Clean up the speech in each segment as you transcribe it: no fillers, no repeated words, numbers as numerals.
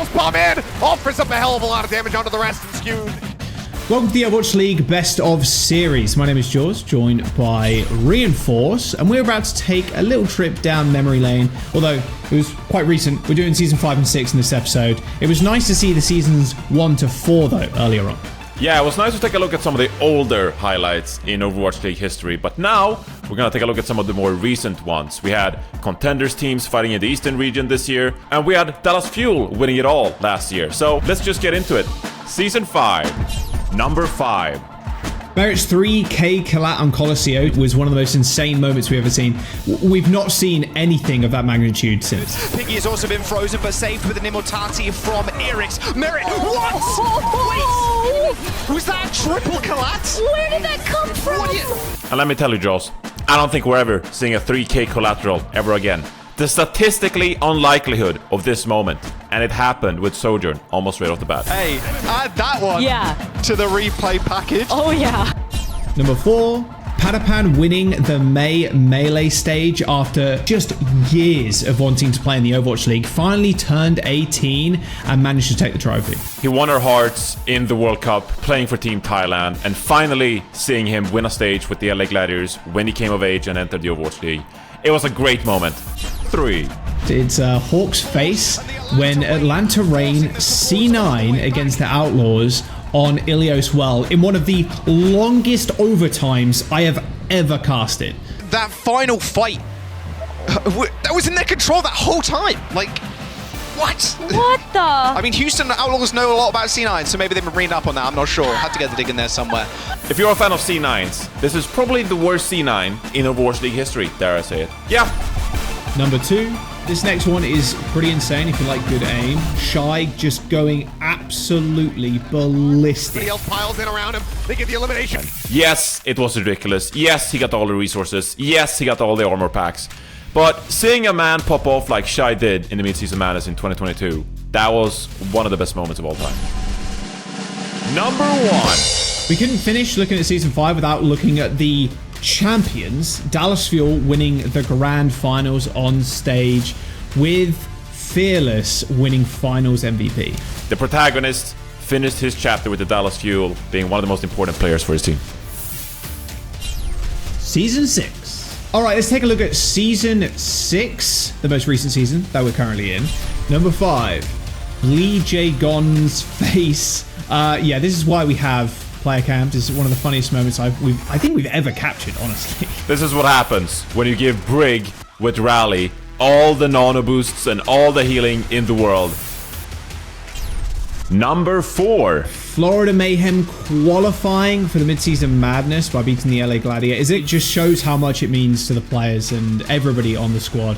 Pulse bomb in, offers up a hell of a lot of damage onto the rest and skewed. Welcome to the Overwatch League Best of Series. My name is Jaws, joined by Reinforce, and we're about to take a little trip down memory lane. Although it was quite recent, we're doing season 5 and 6 in this episode. It was nice to see the seasons 1 to 4 though earlier on. Yeah, it was nice to take a look at some of the older highlights in Overwatch League history, but now we're gonna take a look at some of the more recent ones. We had contenders teams fighting in the Eastern region this year, and we had Dallas Fuel winning it all last year. So let's just get into it. Season 5, number 5. Merit's 3k collat on Colosseo was one of the most insane moments we've ever seen. We've not seen anything of that magnitude since. Piggy has also been frozen, but saved with an immortality from Eric's. Merit, what? Wait, was that a triple collat? Where did that come from? And let me tell you, Joss, I don't think we're ever seeing a 3k collateral ever again. The statistically unlikelihood of this moment, and it happened with Sojourn almost right off the bat. Hey, add that one to the replay package. Oh yeah. Number 4, Patan winning the May Melee stage after just years of wanting to play in the Overwatch League, finally turned 18 and managed to take the trophy. He won our hearts in the World Cup, playing for Team Thailand, and finally seeing him win a stage with the LA Gladiators when he came of age and entered the Overwatch League. It was a great moment. 3. It's Hawk's face when Atlanta Reign C9 against the Outlaws on Ilios Well in one of the longest overtimes I have ever casted. That final fight, that was in their control that whole time. Like, what? What the? I mean, Houston Outlaws know a lot about C9, so maybe they've been reading up on that. I'm not sure. Had to get the dig in there somewhere. If you're a fan of C9s, this is probably the worst C9 in Overwatch League history, dare I say it. Yeah. Number 2. This next one is pretty insane if you like good aim. Shy just going absolutely ballistic. Everybody else piles in around him. They get the elimination. Yes, it was ridiculous. Yes, he got all the resources. Yes, he got all the armor packs. But seeing a man pop off like Shy did in the Mid-Season Madness in 2022, that was one of the best moments of all time. Number 1. We couldn't finish looking at Season 5 without looking at the champions, Dallas Fuel winning the grand finals on stage with Fearless winning finals MVP. The protagonist finished his chapter with the Dallas Fuel being one of the most important players for his team. Season 6. All right, let's take a look at Season 6, the most recent season that we're currently in. Number 5, Lee J. Gon's face. Yeah, this is why we have player cams. This is one of the funniest moments I think we've ever captured, honestly. This is what happens when you give Brig with Rally all the nano boosts and all the healing in the world. Number 4. Florida Mayhem qualifying for the Mid-Season Madness by beating the LA Gladiators. It just shows how much it means to the players and everybody on the squad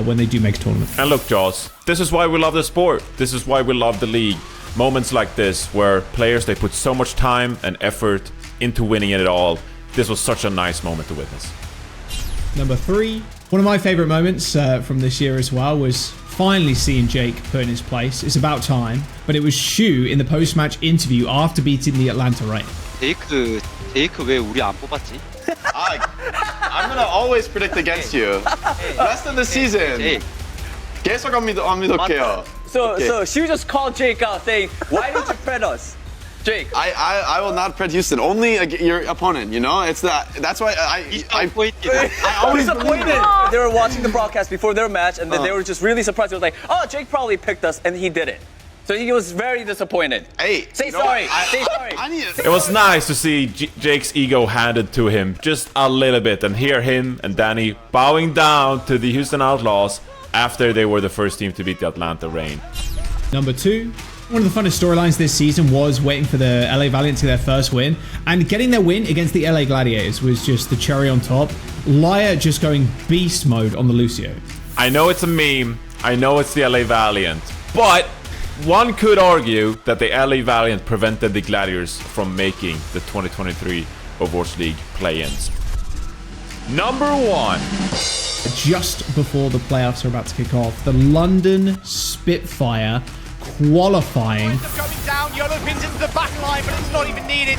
when they do make a tournament. And look, Jaws, this is why we love the sport. This is why we love the league. Moments like this where players, they put so much time and effort into winning it all. This was such a nice moment to witness. Number 3. One of my favorite moments from this year as well was finally seeing Jake put in his place. It's about time. But it was Shu in the post-match interview after beating the Atlanta Reign. 제이크 왜 우리 안 뽑았지? I'm gonna always predict against you. Rest of the season. 계속 안 믿을게요. So she just called Jake out saying, why did you pred us? Jake. I will not pred Houston. Only your opponent, you know? It's that's why I always disappointed. They were watching the broadcast before their match, and then they were just really surprised. They were like, oh, Jake probably picked us, and he didn't. So he was very disappointed. Hey, say sorry. Say sorry. It was nice to see Jake's ego handed to him just a little bit and hear him and Danny bowing down to the Houston Outlaws after they were the first team to beat the Atlanta Reign. Number 2. One of the funnest storylines this season was waiting for the LA Valiant to get their first win, and getting their win against the LA Gladiators was just the cherry on top. Lyre just going beast mode on the Lucio. I know it's a meme, I know it's the LA Valiant, but one could argue that the LA Valiant prevented the Gladiators from making the 2023 Overwatch League play-ins. Number 1. Just before the playoffs are about to kick off, the London Spitfire qualifying. Going down, Yolo pins into the back line, but it's not even needed.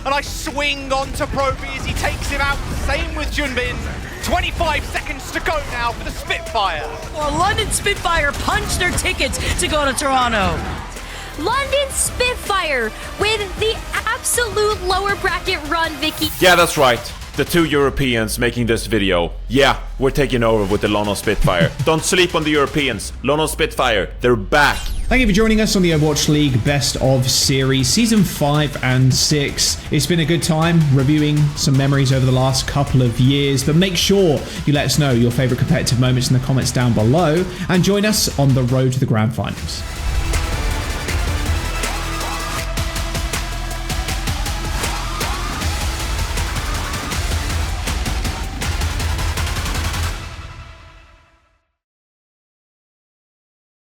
and I swing onto Proby as he takes him out. Same with Junbin. 25 seconds to go now for the Spitfire. Well, London Spitfire punched their tickets to go to Toronto. London Spitfire with the absolute lower bracket run, Vicky. Yeah, that's right. The two Europeans making this video. Yeah, we're taking over with the London Spitfire. Don't sleep on the Europeans. London Spitfire, they're back. Thank you for joining us on the Overwatch League Best of Series, Season 5 and 6. It's been a good time reviewing some memories over the last couple of years, but make sure you let us know your favourite competitive moments in the comments down below, and join us on the road to the Grand Finals.